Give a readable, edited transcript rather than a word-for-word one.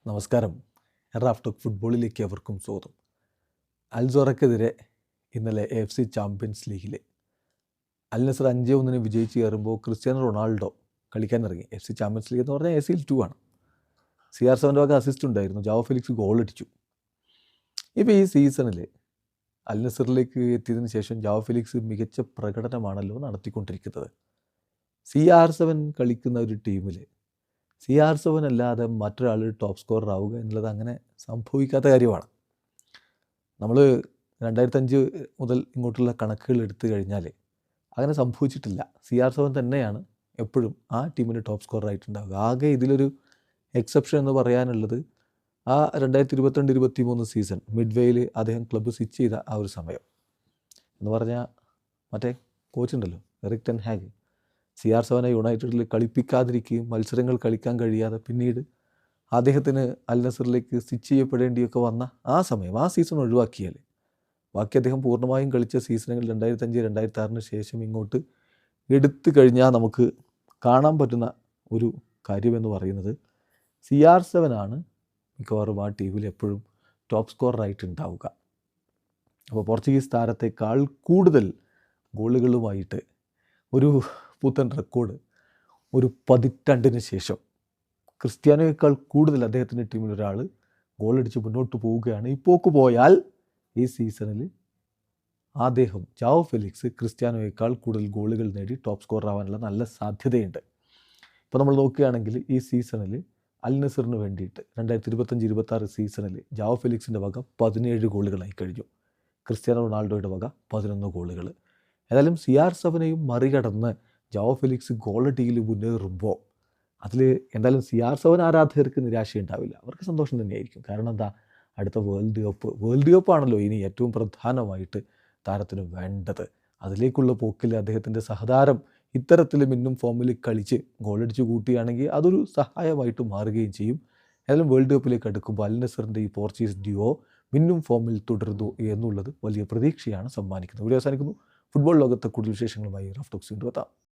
നമസ്കാരം. Raf talk ഫുട്ബോളിലേക്ക് അവർക്കും സ്വാഗതം. അൽസോറയ്ക്കെതിരെ ഇന്നലെ AFC ചാമ്പ്യൻസ് ലീഗിൽ അൽ നസർ 5-1 വിജയിച്ച് കയറുമ്പോൾ ക്രിസ്ത്യാനോ റൊണാൾഡോ കളിക്കാനിറങ്ങി. AFC ചാമ്പ്യൻസ് ലീഗ് എന്ന് പറഞ്ഞാൽ ACL 2 ആണ്. CR7 വക അസിസ്റ്റ് ഉണ്ടായിരുന്നു. ജാവോ ഫെലിക്സ് ഗോൾ അടിച്ചു. ഇപ്പോൾ ഈ സീസണിൽ അൽ നസറിലേക്ക് എത്തിയതിന് ശേഷം ജാവോ ഫെലിക്സ് മികച്ച പ്രകടനമാണല്ലോ നടത്തിക്കൊണ്ടിരിക്കുന്നത്. CR7 കളിക്കുന്ന ഒരു ടീമിൽ CR7 അല്ലാതെ മറ്റൊരാൾ ടോപ്പ് സ്കോറർ ആവുക എന്നുള്ളത് അങ്ങനെ സംഭവിക്കാത്ത കാര്യമാണ്. നമ്മൾ 2005 മുതൽ ഇങ്ങോട്ടുള്ള കണക്കുകൾ എടുത്തു കഴിഞ്ഞാൽ അങ്ങനെ സംഭവിച്ചിട്ടില്ല. CR7 തന്നെയാണ് എപ്പോഴും ആ ടീമിന് ടോപ്പ് സ്കോറർ ആയിട്ടുണ്ടാവുക. ആകെ ഇതിലൊരു എക്സെപ്ഷൻ എന്ന് പറയാനുള്ളത് ആ 2022-23 സീസൺ മിഡ്വേയിൽ അദ്ദേഹം ക്ലബ്ബ് സ്വിച്ച് ചെയ്ത ആ ഒരു സമയം എന്ന് പറഞ്ഞാൽ മറ്റേ കോച്ചുണ്ടല്ലോ എറിക് ടെൻ ഹാഗ്, CR7 യുണൈറ്റഡിൽ കളിപ്പിക്കാതിരിക്കുകയും മത്സരങ്ങൾ കളിക്കാൻ കഴിയാതെ പിന്നീട് അദ്ദേഹത്തിന് അൽ നസറിലേക്ക് സ്വിച്ച് ചെയ്യപ്പെടേണ്ടിയൊക്കെ വന്ന ആ സമയം, ആ സീസൺ ഒഴിവാക്കിയാൽ ബാക്കി അദ്ദേഹം പൂർണ്ണമായും കളിച്ച സീസണുകൾ 2005-2006 ശേഷം ഇങ്ങോട്ട് എടുത്തു കഴിഞ്ഞാൽ നമുക്ക് കാണാൻ പറ്റുന്ന ഒരു കാര്യമെന്ന് പറയുന്നത് CR7 ആണ് മിക്കവാറും ആ ടീമിൽ എപ്പോഴും ടോപ്പ് സ്കോററായിട്ടുണ്ടാവുക. അപ്പോൾ പോർച്ചുഗീസ് താരത്തെക്കാൾ കൂടുതൽ ഗോളുകളുമായിട്ട് ഒരു പുത്തൻ റെക്കോർഡ് ഒരു പതിറ്റാണ്ടിന് ശേഷം ക്രിസ്ത്യാനോയേക്കാൾ കൂടുതൽ അദ്ദേഹത്തിൻ്റെ ടീമിൽ ഒരാൾ ഗോളടിച്ച് മുന്നോട്ട് പോവുകയാണ്. ഈ പോക്ക് പോയാൽ ഈ സീസണിൽ അദ്ദേഹം ജാവോ ഫെലിക്സ് ക്രിസ്ത്യാനോയേക്കാൾ കൂടുതൽ ഗോളുകൾ നേടി ടോപ്പ് സ്കോറർ ആവാനുള്ള നല്ല സാധ്യതയുണ്ട്. ഇപ്പോൾ നമ്മൾ നോക്കുകയാണെങ്കിൽ ഈ സീസണിൽ അൽ നസറിന് വേണ്ടിയിട്ട് 2025-26 സീസണിൽ ജാവോ ഫെലിക്സിൻ്റെ വക 17 ഗോളുകളായി കഴിഞ്ഞു. ക്രിസ്ത്യാനോ റൊണാൾഡോയുടെ വക 11 ഗോളുകൾ. ഏതായാലും CR7നെയും മറികടന്ന് ജാവോ ഫെലിക്സ് ഗോളടിയിൽ മുന്നേറുമ്പോൾ അതിൽ എന്തായാലും CR7 ആരാധകർക്ക് നിരാശയുണ്ടാവില്ല, അവർക്ക് സന്തോഷം തന്നെയായിരിക്കും. കാരണം എന്താ, അടുത്ത വേൾഡ് കപ്പ് ആണല്ലോ ഇനി ഏറ്റവും പ്രധാനമായിട്ട് താരത്തിന് വേണ്ടത്. അതിലേക്കുള്ള പോക്കിൽ അദ്ദേഹത്തിൻ്റെ സഹതാരം ഇത്തരത്തിൽ മിന്നും ഫോമിൽ കളിച്ച് ഗോളടിച്ച് കൂട്ടുകയാണെങ്കിൽ അതൊരു സഹായമായിട്ട് മാറുകയും ചെയ്യും. ഏതായാലും വേൾഡ് കപ്പിലേക്ക് അടുക്കുമ്പോൾ അൽ നസറിൻ്റെ ഈ പോർച്ചുഗീസ് ഡ്യുവോ മിന്നും ഫോമിൽ തുടരുന്നു എന്നുള്ളത് വലിയ പ്രതീക്ഷയാണ് സമ്മാനിക്കുന്നത്. വീഡിയോ അവസാനിക്കുന്നു. ഫുട്ബോൾ ലോകത്തെ കൂടുതൽ വിശേഷങ്ങളുമായി റാഫ് ടോക്സ് വീണ്ടും എത്താം.